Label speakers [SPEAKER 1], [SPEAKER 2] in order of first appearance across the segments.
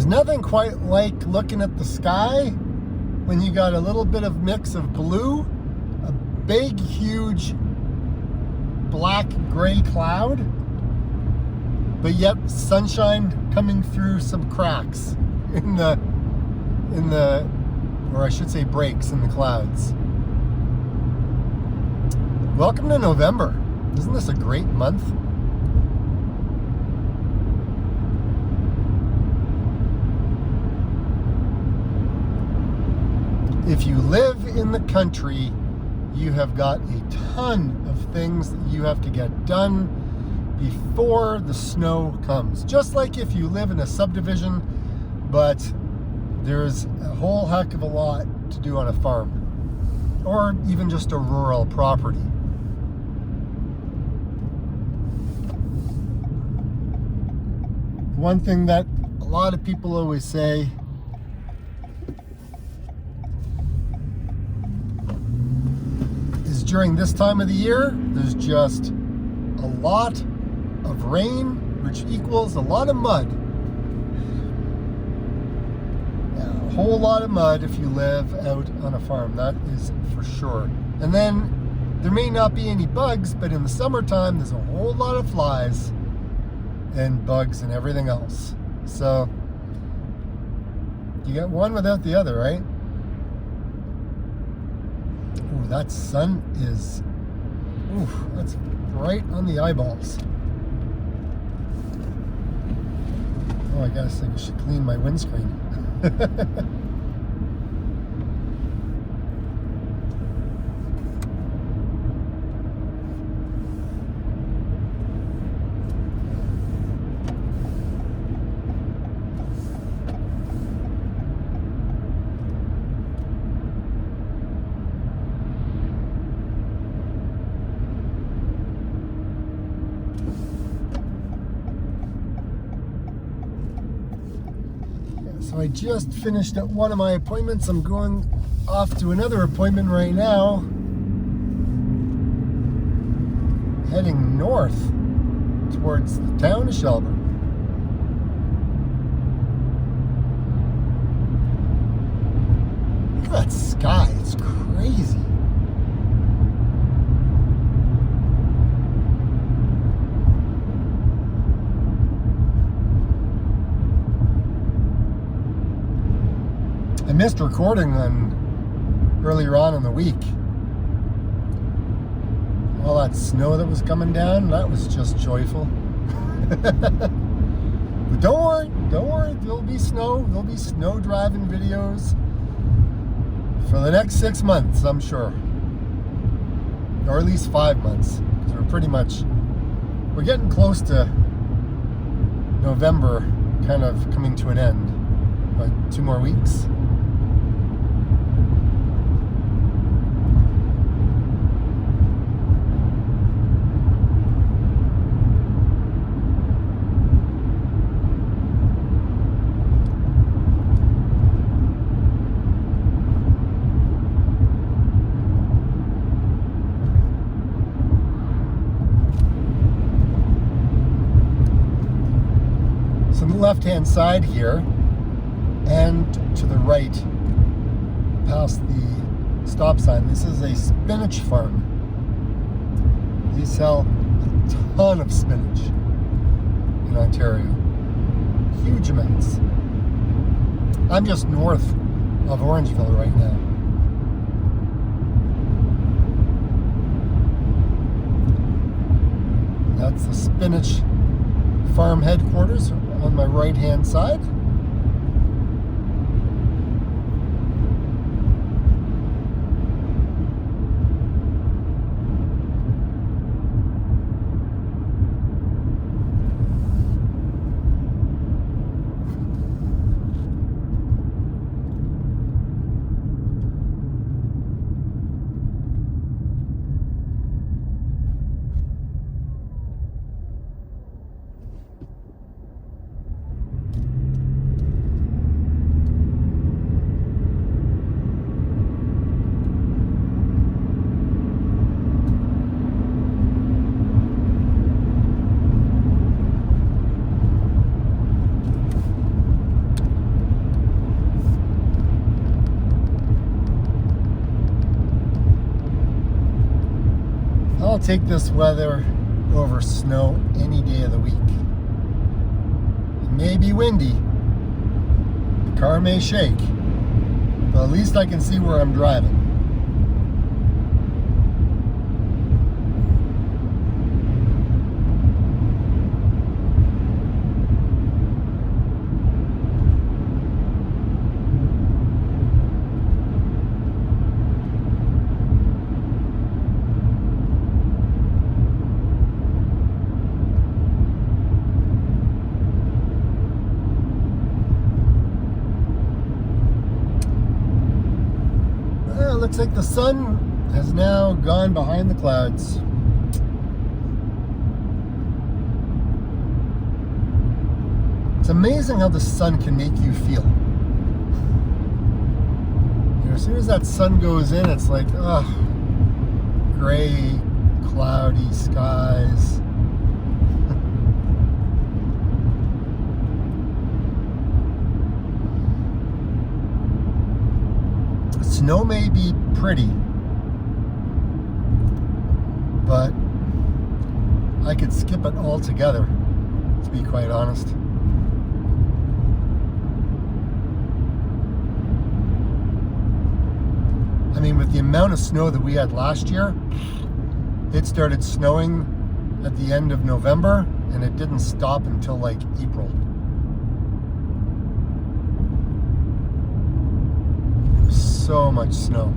[SPEAKER 1] There's nothing quite like looking at the sky when you got a little bit of mix of blue, a big, huge black gray cloud, but yet sunshine coming through some cracks in the, or I should say breaks in the clouds. Welcome to November. Isn't this a great month? If you live in the country, you have got a ton of things that you have to get done before the snow comes. Just like if you live in a subdivision, but there's a whole heck of a lot to do on a farm, or even just a rural property. One thing that a lot of people always say is during this time of the year, there's just a lot of rain, which equals a lot of mud. Yeah, a whole lot of mud if you live out on a farm, that is for sure. And then there may not be any bugs, but in the summertime, there's a whole lot of flies and bugs and everything else. So you get one without the other, right? Ooh, that sun is, ooh, that's right on the eyeballs. Oh, I guess I should clean my windscreen. So I just finished at one of my appointments. I'm going off to another appointment right now. Heading north towards the town of Shelburne. Look at that sky, it's crazy. I missed recording earlier on in the week. All that snow that was coming down, that was just joyful. But don't worry, there'll be snow driving videos for the next 6 months, I'm sure. Or at least 5 months. Because we're getting close to November kind of coming to an end. Like 2 more weeks. On the left-hand side here, and to the right, past the stop sign, this is a spinach farm. They sell a ton of spinach in Ontario. Huge amounts. I'm just north of Orangeville right now. That's the spinach farm headquarters on my right hand side. I'll take this weather over snow any day of the week. It may be windy, the car may shake, but at least I can see where I'm driving. Looks like the sun has now gone behind the clouds. It's amazing how the sun can make you feel. You know, as soon as that sun goes in, it's like, gray, cloudy skies. Snow may be pretty, but I could skip it altogether, to be quite honest. I mean, with the amount of snow that we had last year, it started snowing at the end of November, and it didn't stop until like April. So much snow.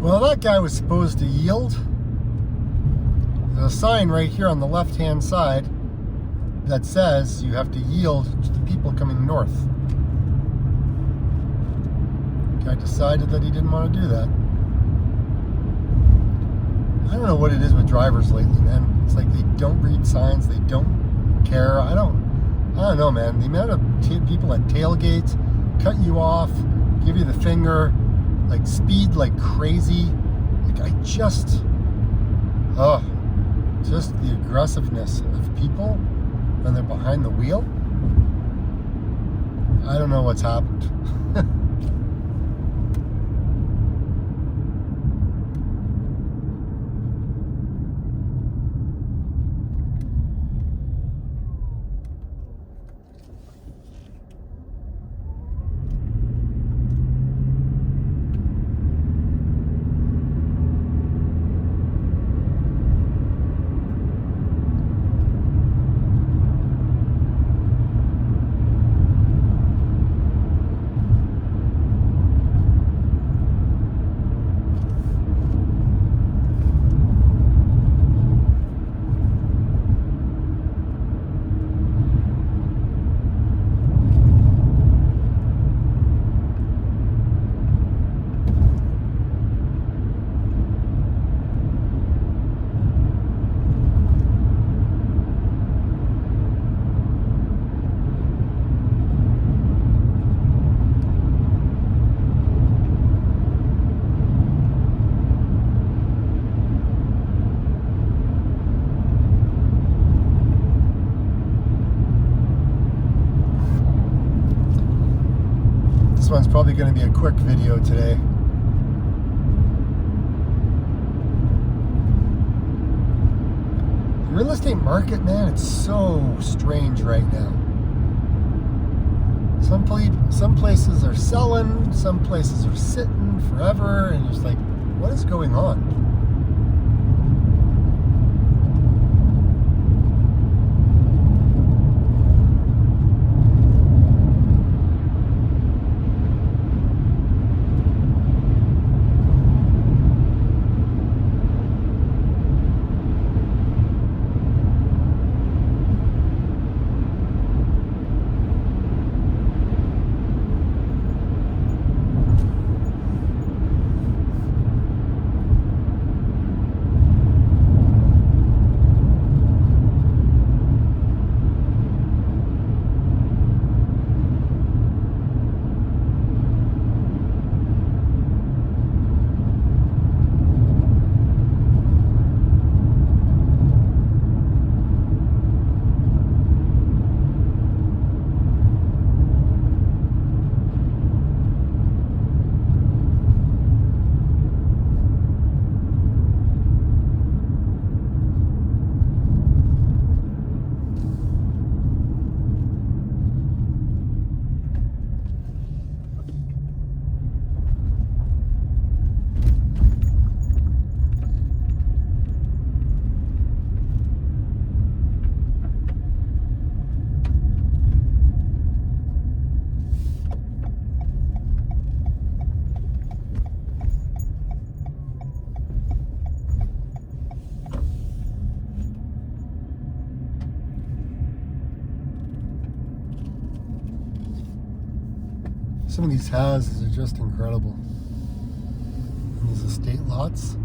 [SPEAKER 1] Well, that guy was supposed to yield. There's a sign right here on the left-hand side that says you have to yield to the people coming north. Guy decided that he didn't want to do that. I don't know what it is with drivers lately, man. It's like they don't read signs, they don't care. I don't know, man. The amount of people at tailgates cut you off, give you the finger, like speed like crazy. Like just the aggressiveness of people when they're behind the wheel. I don't know what's happened. one's probably going to be a quick video today. The real estate market, man, it's so strange right now. Some places are selling, some places are sitting forever, and you're just like, what is going on? Some of these houses are just incredible. And these estate lots.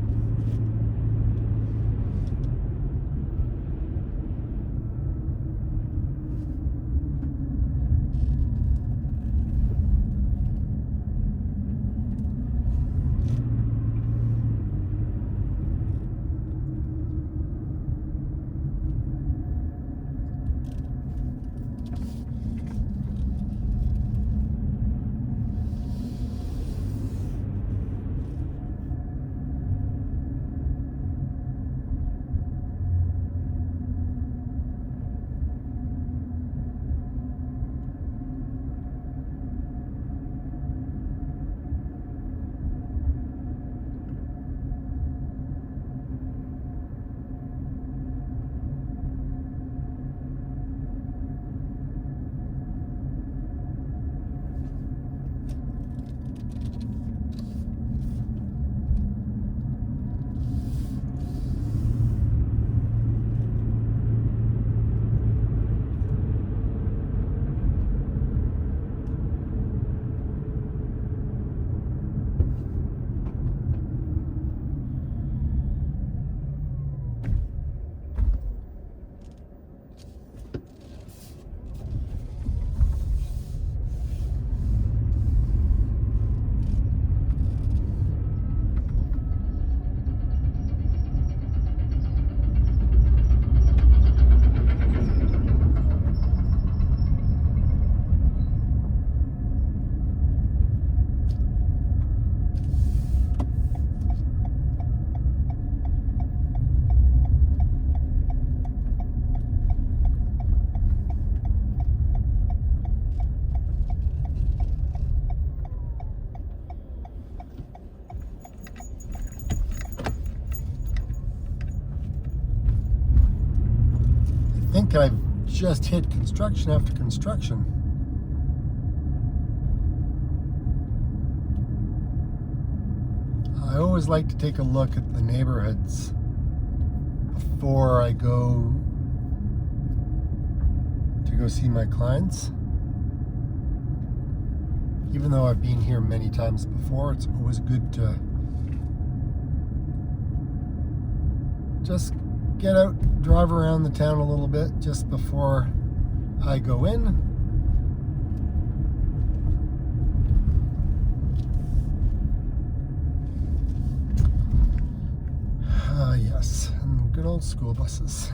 [SPEAKER 1] I think I've just hit construction after construction. I always like to take a look at the neighborhoods before I go see my clients. Even though I've been here many times before, it's always good to just get out, drive around the town a little bit just before I go in. Yes, and good old school buses.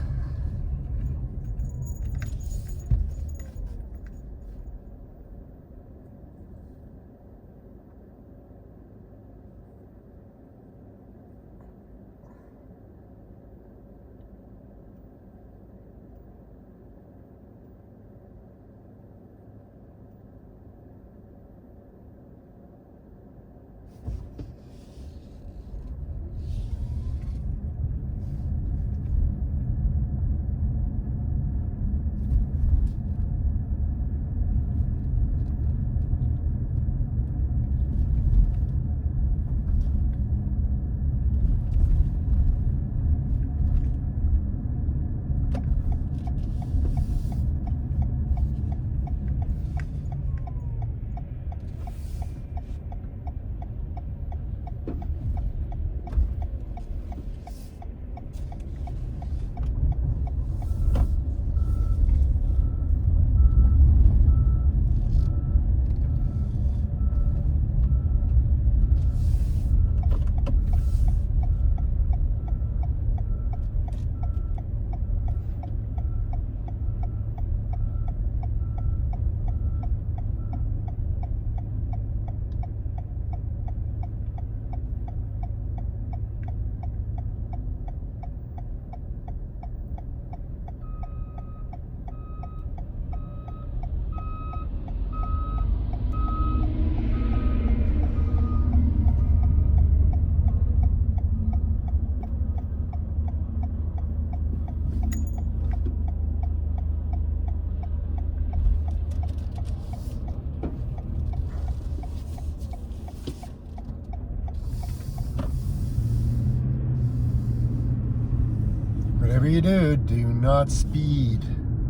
[SPEAKER 1] you do not speed.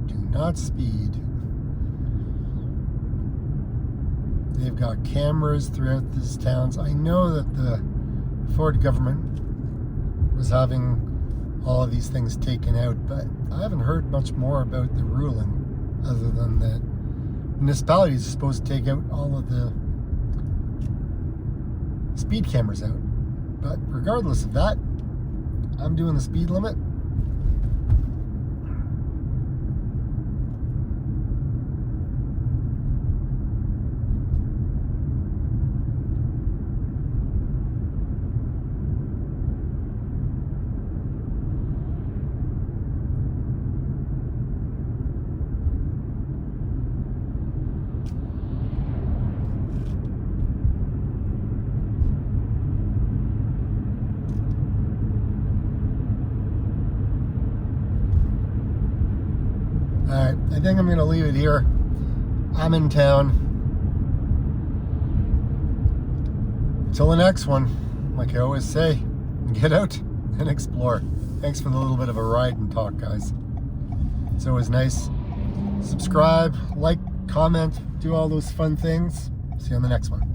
[SPEAKER 1] Do not speed. They've got cameras throughout these towns. I know that the Ford government was having all of these things taken out, but I haven't heard much more about the ruling other than that municipalities are supposed to take out all of the speed cameras out. But regardless of that, I'm doing the speed limit. Alright, I think I'm going to leave it here. I'm in town. Until the next one, like I always say, get out and explore. Thanks for the little bit of a ride and talk, guys. It's always nice. Subscribe, like, comment, do all those fun things. See you on the next one.